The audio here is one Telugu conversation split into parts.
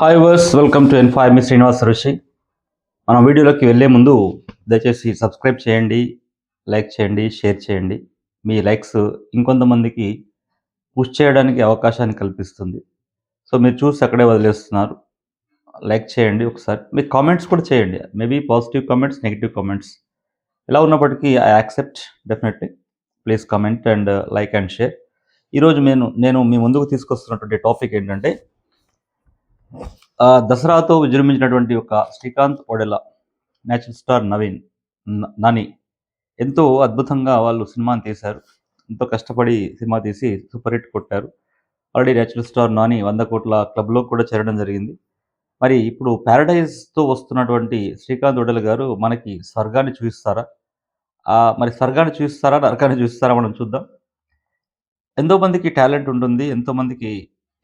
Hi viewers welcome to N5 మీ శ్రీనివాస్ ఋషి. మనం వీడియోలోకి వెళ్ళే ముందు దయచేసి సబ్స్క్రైబ్ చేయండి, లైక్ చేయండి, షేర్ చేయండి. మీ లైక్స్ ఇంకొంతమందికి పుష్ చేయడానికి అవకాశాన్ని కల్పిస్తుంది. సో మీరు చూసి అక్కడే వదిలేస్తున్నారు. లైక్ చేయండి ఒకసారి. మీరు కామెంట్స్ కూడా చేయండి. Maybe positive comments, negative comments ఎలా ఉన్నప్పటికీ I accept definitely. Please comment and like and share. ఈరోజు నేను మీ ముందుకు తీసుకొస్తున్నటువంటి టాపిక్ ఏంటంటే దసరాతో విజృంభించినటువంటి ఒక శ్రీకాంత్ ఒడెలా, నేచురల్ స్టార్ నవీన్, నాని ఎంతో అద్భుతంగా వాళ్ళు సినిమాని తీశారు. ఎంతో కష్టపడి సినిమా తీసి సూపర్ హిట్ కొట్టారు. ఆల్రెడీ నేచురల్ స్టార్ నాని 100 కోట్ల క్లబ్‌లో కూడా చేరడం జరిగింది. మరి ఇప్పుడు 'పారడైజ్‌తో' వస్తున్నటువంటి శ్రీకాంత్ ఒడెలా గారు మనకి స్వర్గాన్ని చూయిస్తారా? మరి స్వర్గాన్ని చూయిస్తారా? నరకాన్ని చూయిస్తారా? మనం చూద్దాం. ఎంతోమందికి టాలెంట్ ఉంటుంది. ఎంతోమందికి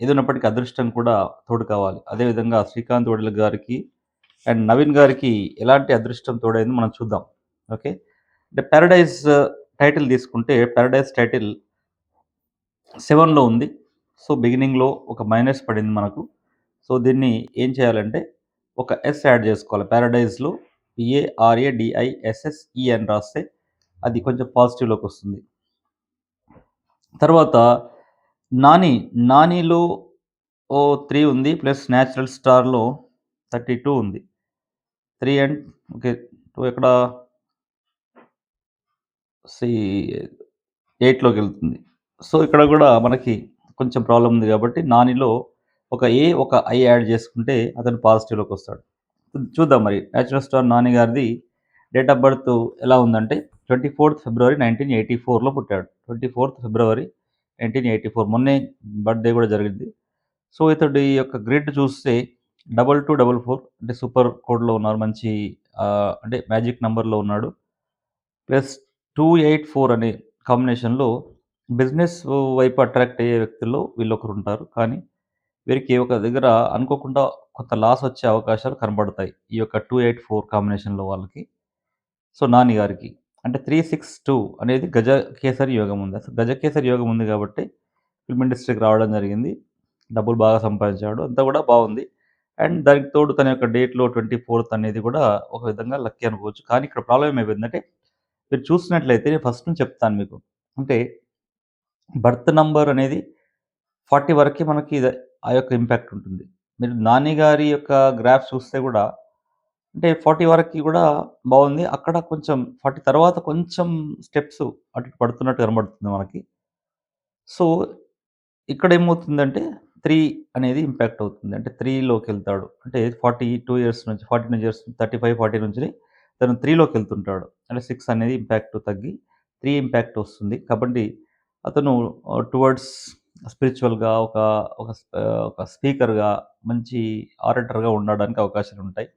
ఏదున్నప్పటికీ అదృష్టం కూడా తోడు కావాలి. అదేవిధంగా శ్రీకాంత్ ఒడెల గారికి అండ్ నవీన్ గారికి ఎలాంటి అదృష్టం తోడైందో మనం చూద్దాం. ఓకే. అంటే 'పారడైజ్' టైటిల్ తీసుకుంటే 'పారడైజ్' టైటిల్ 7లో ఉంది. సో, బిగినింగ్‌లో ఒక మైనస్ పడింది మనకు. సో, దీన్ని ఏం చేయాలంటే ఒక ఎస్ యాడ్ చేసుకోవాలి. 'పారడైజ్‌లో' PARADISSE అని రాస్తే అది కొంచెం పాజిటివ్‌లోకొస్తుంది. తర్వాత 'నానిలో' 3 ఉంది. ప్లస్ 'నేచురల్ స్టార్‌లో' 32 ఉంది. 3 అండ్ ఓకే. 2 ఎక్కడ సి 8లోకెళ్తుంది. సో, ఇక్కడ గూడా మనకి కొంచెం ప్రాబ్లమ్ ఉంది గాబట్టి 'నానిలో' ఒక ఏ, ఒక ఐ యాడ్ చేసుకుంటే అతను పాజిటివ్‌లోకొస్తాడు. చూద్దాం మరి 'నేచురల్ స్టార్' నాని గారిది డేట్ ఆఫ్ బర్త్ ఎలా ఉందంటే 24థ్ ఫిబ్రవరి 1984లో పుట్టాడు. 24థ్ ఫిబ్రవరి 1984 మొన్నే బర్త్‌డే గూడా జరిగింది. సో, ఇతడి యొక్క గ్రిడ్ చూస్తే 2244 అంటే సూపర్ కోడ్‌లో ఉన్నారు. మంచి అంటే మ్యాజిక్ నంబర్‌లో ఉన్నాడు. ప్లస్ 284 అనే కాంబినేషన్‌లో బిజినెస్ వైపు అట్రాక్ట్ అయ్యే వ్యక్తుల్లో వీళ్ళొకరుంటారు. కానీ వీరికి ఒక దగ్గర అనుకోకుండా కొంత లాస్ వచ్చే అవకాశాలు కనబడతాయి. ఈ యొక్క 284 కాంబినేషన్‌లో వాళ్ళకి. సో, నాని గారికి. అంటే 362 అనేది గజకేసరి యోగం ఉంది. అసలు గజకేసరి యోగం ఉంది గాబట్టే ఫిల్మ్ ఇండస్ట్రీకి రావడం జరిగింది. డబ్బులు బాగా సంపాదించాడు. అంతా గూడా బావుంది. అండ్ దానికి తోడు తన యొక్క డేట్‌లో 24థ్ అనేది కూడా ఒక విధంగా లక్కీ అనుకోవచ్చు. కానీ ఇక్కడ ప్రాబ్లమ్ ఏమైపోయిందంటే మీరు చూసినట్లయితే నేను ఫస్ట్ నుంచి చెప్తాను మీకు. అంటే బర్త్ నంబర్ అనేది 40 వరకే మనకి ఆ యొక్క ఇంపాక్ట్ ఉంటుంది. మీరు 'నాని' గారి యొక్క గ్రాఫ్ చూస్తే గూడా అంటే 40 వరకి గూడా బావుంది. అక్కడ కొంచెం 40 తర్వాత కొంచెం స్టెప్స్ అటు ఇటు పడుతున్నట్టు కనబడుతుంది మనకి. సో, ఇక్కడేమవుతుందంటే 3 అనేది ఇంపాక్ట్ అవుతుంది. అంటే 3లోకెళ్తాడు. అంటే 42 ఇయర్స్ నుంచి 49 ఇయర్స్ 35, 40 నుంచి తను 3లోకెళ్తుంటాడు. అంటే 6 అనేది ఇంపాక్ట్ తగ్గి 3 ఇంపాక్ట్ వస్తుంది. కాబట్టి అతను టువర్డ్స్ స్పిరిచ్యువల్‌గా ఒక స్పీకర్‌గా, మంచి ఆరేటర్‌గా ఉండడానికి అవకాశాలుంటాయి.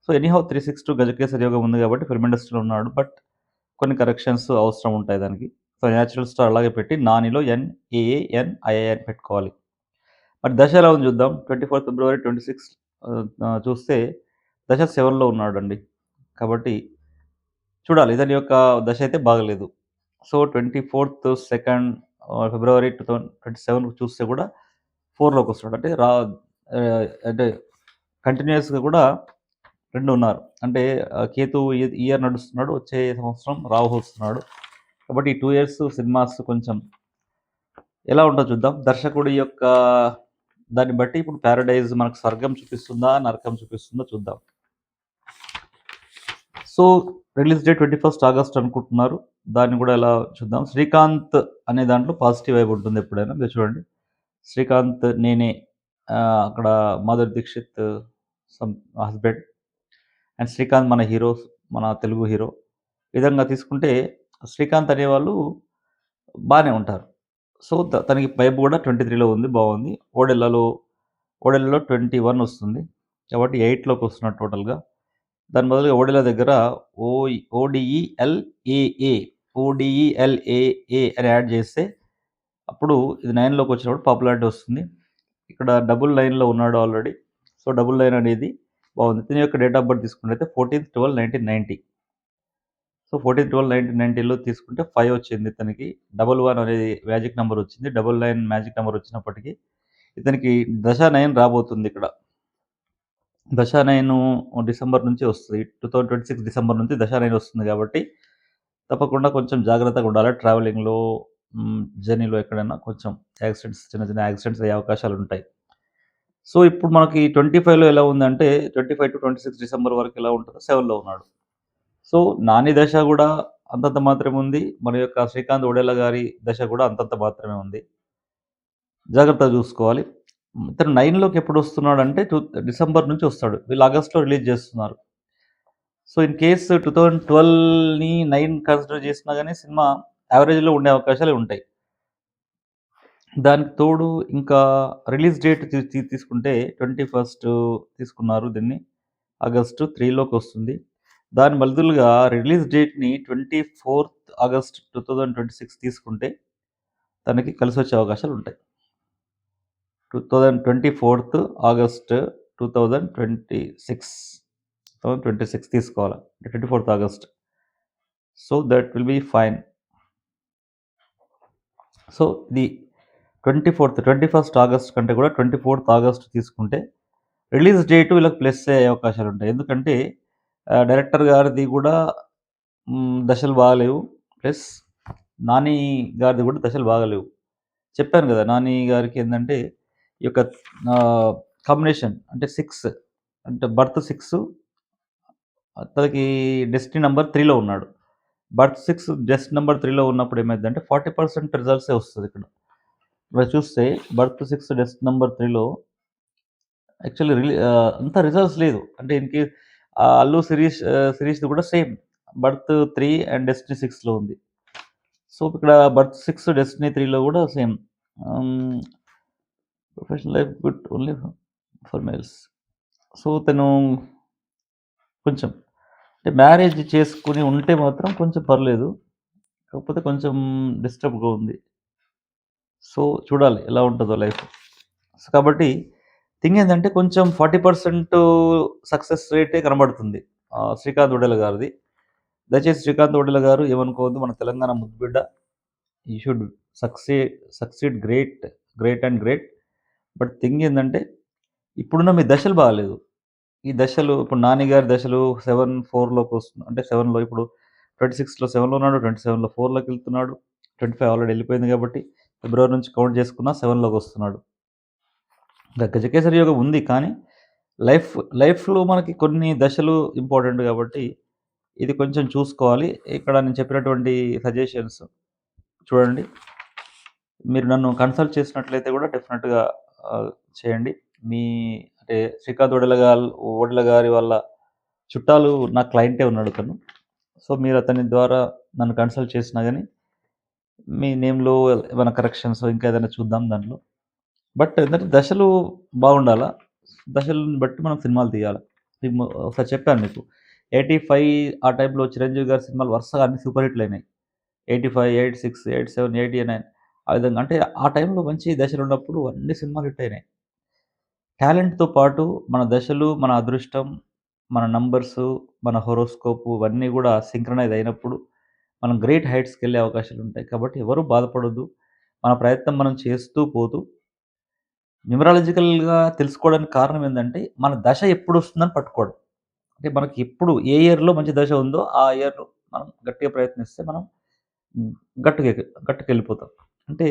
సో, ఎనీహౌ 362 గజకేసరి యోగం ఉంది కాబట్టి ఫిల్మ్ ఇండస్ట్రీలో ఉన్నాడు. బట్ కొన్ని కరెక్షన్స్ అవసరం ఉంటాయి దానికి. సో, 'నేచురల్ స్టార్' అలాగే పెట్టి 'నానిలో' NAANII అని పెట్టుకోవాలి. మరి దశ ఎలా ఉంది చూద్దాం. 24 ఫిబ్రవరి 26 చూస్తే దశ 7లో ఉన్నాడండి. కాబట్టి చూడాలి. ఇతని యొక్క దశ అయితే బాగలేదు. సో, 24థ్ సెకండ్ ఫిబ్రవరి 2027 చూస్తే కూడా 4లోకొస్తాడు. అంటే అంటే కంటిన్యూయస్‌గా కూడా 2 ఉన్నారు. అంటే కేతువు ఈ ఇయర్ నడుస్తున్నాడు. వచ్చే సంవత్సరం రాహు వస్తున్నాడు. కాబట్టి ఈ 2 ఇయర్స్ సినిమాస్ కొంచెం ఎలా ఉంటదో చూద్దాం. దర్శకుడి యొక్క దాన్ని బట్టి ఇప్పుడు 'పారడైజ్' మనకు స్వర్గం చూపిస్తుందా? నరకం చూపిస్తుందో చూద్దాం. సో, రిలీజ్ డేట్ 21 ఆగస్ట్ అనుకుంటున్నారు. దాన్ని కూడా ఎలా చూద్దాం. 'శ్రీకాంత్' అనే దాంట్లో పాజిటివ్ వైబ్ ఉంటుంది ఎప్పుడైనా. మీరు చూడండి. 'శ్రీకాంత్ నేనే' అక్కడ మాధురి దీక్షిత్ సమ్ హస్బెండ్. అండ్ 'శ్రీకాంత్' మన హీరో, మన తెలుగు హీరో. ఈ విధంగా తీసుకుంటే 'శ్రీకాంత్' అనేవాళ్ళు బానే ఉంటారు. సో, తనకి వైబ్ కూడా 23లో ఉంది. బావుంది. 'ఓడెలలో' 21 వస్తుంది. కాబట్టి 8లోకొస్తున్నాడు టోటల్‌గా. దాని బదులుగా 'ఓడెల' దగ్గర ఓడీఈఎల్ఏఏ ఓడీఈఎల్ఏఏ అని యాడ్ చేస్తే అప్పుడు ఇది 9లోకొచ్చినప్పుడు పాపులారిటీ వస్తుంది. ఇక్కడ డబుల్ లైన్‌లో ఉన్నాడు ఆల్రెడీ. సో, డబుల్ లైన్ అనేది బావుంది. ఇతని యొక్క డేట్ ఆఫ్ బర్త్ తీసుకున్నట్లయితే 14/12/1990. సో, 14/12/1990లో తీసుకుంటే 5 వచ్చింది ఇతనికి. 11 అనేది మ్యాజిక్ నంబర్ వచ్చింది. 99 మ్యాజిక్ నంబర్ వచ్చినప్పటికీ ఇతనికి దశ 9 రాబోతుంది ఇక్కడ. దశ 9 డిసెంబర్ నుంచి వస్తది. 2026 డిసెంబర్ నుంచి దశ 9 వస్తుంది గాబట్టి, తప్పకుండా కొంచెం జాగ్రత్తగుండాలి. ట్రావెలింగ్‌లో జర్నీలో ఎక్కడైనా కొంచెం చిన్న చిన్న యాక్సిడెంట్స్ అయ్యే అవకాశాలుంటాయి. సో, ఇప్పుడు మనకి 25లో ఎలా ఉందంటే 25-26 డిసెంబర్ వరకు ఎలా ఉంటదో 7లో ఉన్నాడు. సో, నాని దశ గూడా అంతంత మాత్రమే ఉంది. మన యొక్క శ్రీకాంత్ ఒడేలా గారి దశ గూడా అంతంత మాత్రమే ఉంది. జాగ్రత్తగా జూసుకోవాలి. ఇతను 9లోకి ఎప్పుడొస్తున్నాడంటే డిసెంబర్ నుంచి వస్తాడు. వీళ్ళు ఆగస్ట్‌లో రిలీజ్ జేస్తున్నారు. సో, ఇన్ కేస్ 2012ని 9 కన్సిడర్ చేసినా గాని సినిమా యావరేజ్‌లో ఉండే అవకాశాలే ఉంటాయి. దానికి తోడు ఇంకా రిలీజ్ డేట్ తీసుకుంటే 21 తీసుకున్నారు దీన్ని. ఆగస్టు 3లోకొస్తుంది. దాని బదులుగా రిలీజ్ డేట్‌ని 24 ఆగస్ట్ 2026 తీసుకుంటే తనకి కలిసొచ్చే అవకాశాలుంటాయి. 24 ఆగస్ట్ 2026 తీసుకోవాలి. 24 August. So, that will be fine. So, ఇది 21 ఆగస్ట్ కంటే కూడా 24 ఆగస్ట్ తీసుకుంటే రిలీజ్ డేట్ వీళ్ళకి ప్లస్ అయ్యే అవకాశాలుంటాయి. ఎందుకంటే డైరెక్టర్ గారిది గూడా దశలు బాగాలేవు. ప్లస్ నాని గారిది గూడా దశలు బాగాలేవు. చెప్పాను గదా! నాని గారికేందంటే ఈ యొక్క కాంబినేషన్ అంటే 6 అంటే బర్త్ 6 తనకి డెస్టినీ నంబర్ 3లో ఉన్నాడు. బర్త్ 6 డెస్టినీ నంబర్ 3లో ఉన్నప్పుడు ఏమైద్దంటే 40% రిజల్ట్సే వస్తదిక్కడ. ఇక్కడ చూస్తే బర్త్ 6 డెస్టినీ నంబర్ 3లో యాక్చువల్లీ అంత రిజల్ట్స్ లేదు. అంటే ఇన్ కేస్ అల్లు శిరీష్‌ది కూడా సేమ్ బర్త్ 3 అండ్ డెస్టినీ 6లో ఉంది. సో, ఇక్కడ బర్త్ 6 డెస్టినీ 3లో కూడా సేమ్. హ్మ్. Professional life good only for males. So, తను కొంచెం అంటే మ్యారేజ్ చేసుకొని ఉంటే మాత్రం కొంచెం పర్లేదు. కాకపోతే కొంచెం డిస్టర్బ్‌గా ఉంది. సో, చూడాలి ఎలా ఉంటదో లైఫ్. సో, కాబట్టి థింగ్ ఏందంటే కొంచెం 40% సక్సెస్ రేటే కనబడుతుంది. శ్రీకాంత్ ఒడెల గారిది. దయచేసి శ్రీకాంత్ ఒడెల గారు ఏమనుకోవద్దు. మన తెలంగాణ ముద్దుబిడ్డ. He should succeed great and great. But thing ఏందంటే ఇప్పుడున్న మీ దశలు బాగాలేదు. ఈ దశలు ఇప్పుడు నాని గారి దశలు 7, 4లోకి వస్తుంది. అంటే 7లో ఇప్పుడు 26లో 7లో ఉన్నాడు. 27లో 4లోకెళ్తున్నాడు. 25 ఆల్రెడీ ఎళ్ళిపోయింది కాబట్టి ఫిబ్రవరి నుంచి కౌంట్ చేసుకున్నా 7లోకొస్తున్నాడు. ఇంకా గజకేసరి యోగం ఉంది. కానీ లైఫ్ లైఫ్‌లో మనకి కొన్ని దశలు ఇంపార్టెంట్ కాబట్టి ఇది కొంచెం చూసుకోవాలి. ఇక్కడ నేను చెప్పినటువంటి సజెషన్స్ చూడండి. మీరు నన్ను కన్సల్ట్ చేసినట్లయితే కూడా డెఫినిట్‌గా చేయండి. మీ అంటే శ్రీకాంత్ ఒడెల గారి వాళ్ళ చుట్టాలు నా క్లయింటే ఉన్నాడు తను. సో, మీరు అతని ద్వారా నన్ను కన్సల్ట్ చేసినా గాని మీ నేమ్‌లో ఏమైనా కరెక్షన్స్ ఇంకా ఏదైనా చూద్దాం దాంట్లో. బట్ ఏందంటే దశలు బాగుండాలా. దశలను బట్టి మనం సినిమాలు తీయాల. ఒకసారి చెప్పాను మీకు. 85 ఆ టైంలో చిరంజీవి గారి సినిమాలు వరుసగా అన్ని సూపర్ హిట్‌లయినాయి. 85, 86, 87, 89 ఆ విధంగా అంటే ఆ టైంలో మంచి దశలున్నప్పుడు అన్ని సినిమాలు హిట్ అయినాయి. టాలెంట్‌తో పాటు మన దశలు, మన అదృష్టం, మన నంబర్సు, మన హోరోస్కోపు ఇవన్నీ గూడా సింక్రనైజ్ అయినప్పుడు మనం గ్రేట్ హైట్స్‌కెళ్ళే అవకాశాలుంటాయి. కాబట్టి ఎవరు బాధపడొద్దు. మన ప్రయత్నం మనం చేస్తూ పోతూ న్యూమరాలజికల్‌గా తెలుసుకోవడానికి కారణం ఏందంటే, మన దశ ఎప్పుడొస్తుందని పట్టుకోవడం. అంటే మనకి ఎప్పుడు ఏ ఇయర్‌లో మంచి దశ ఉందో, ఆ ఇయర్‌లో మనం గట్టిగా ప్రయత్నిస్తే మనం హ్మ్, గట్టుగె గట్టుకెళ్ళిపోతాం. అంటే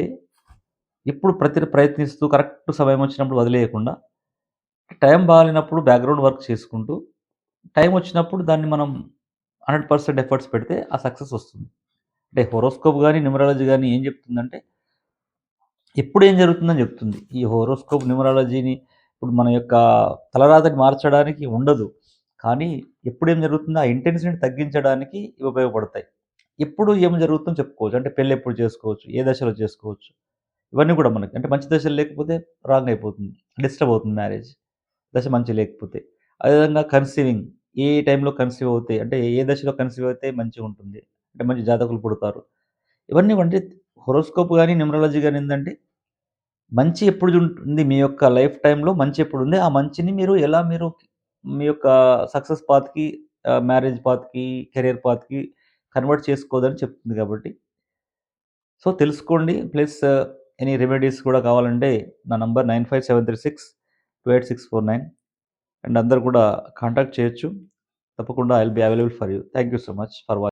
ఎప్పుడు ప్రయత్నిస్తూ కరెక్ట్ సమయం వచ్చినప్పుడు వదిలేయకుండా, టైం బాలేనప్పుడు బ్యాక్‌గ్రౌండ్ వర్క్ చేసుకుంటూ, టైం వచ్చినప్పుడు దాన్ని మనం 100% ఎఫర్ట్స్ పెడితే ఆ సక్సెస్ వస్తుంది. అంటే హోరోస్కోప్ గాని, న్యూమరాలజీ గాని ఏం చెప్తుందంటే ఎప్పుడేం జరుగుతుందని జెప్తుంది. ఈ హోరోస్కోప్, న్యూమరాలజీని ఇప్పుడు మన యొక్క తలరాతని మార్చడానికి ఉండదు. కానీ ఎప్పుడేం జరుగుతుందో ఆ ఇంటెన్సిటీని తగ్గించడానికి ఇవి ఉపయోగపడతాయి. ఎప్పుడు ఏం జరుగుతుందో చెప్పుకోవచ్చు. అంటే పెళ్లెప్పుడు చేసుకోవచ్చు, ఏ దశలో చేసుకోవచ్చు. ఇవన్నీ గూడా మనకి అంటే మంచి దశలు లేకపోతే రాంగ్ అయిపోతుంది. డిస్టర్బ్ అవుతుంది మ్యారేజ్. దశ మంచిగా లేకపోతే. అదేవిధంగా కన్సీవింగ్ ఏ టైంలో కన్సీవ్ అవుతాయి అంటే ఏ దశలో కన్సీవ్ అయితే మంచిగుంటుంది. అంటే మంచి జాతకులు పుడతారు. ఇవన్నీ అంటే హోరోస్కోప్ గాని, న్యూమరాలజీ గాని ఏందంటే మంచి ఎప్పుడు ఉంటుంది మీ యొక్క లైఫ్ టైమ్‌లో మంచి ఎప్పుడుంది, ఆ మంచిని మీరు మీ యొక్క సక్సెస్ పాత్‌కి మ్యారేజ్ పాత్‌కి, కెరియర్ పాత్‌కి కన్వర్ట్ చేసుకోదని చెప్తుంది కాబట్టి, సో, తెలుసుకోండి. ప్లస్ ఎనీ రెమెడీస్ కూడా కావాలంటే నా నంబర్ 9573628649 అండ్ అందరూ కూడా కాంటాక్ట్ చేయొచ్చు. తప్పకుండా I will be available for you. Thank you so much for watching.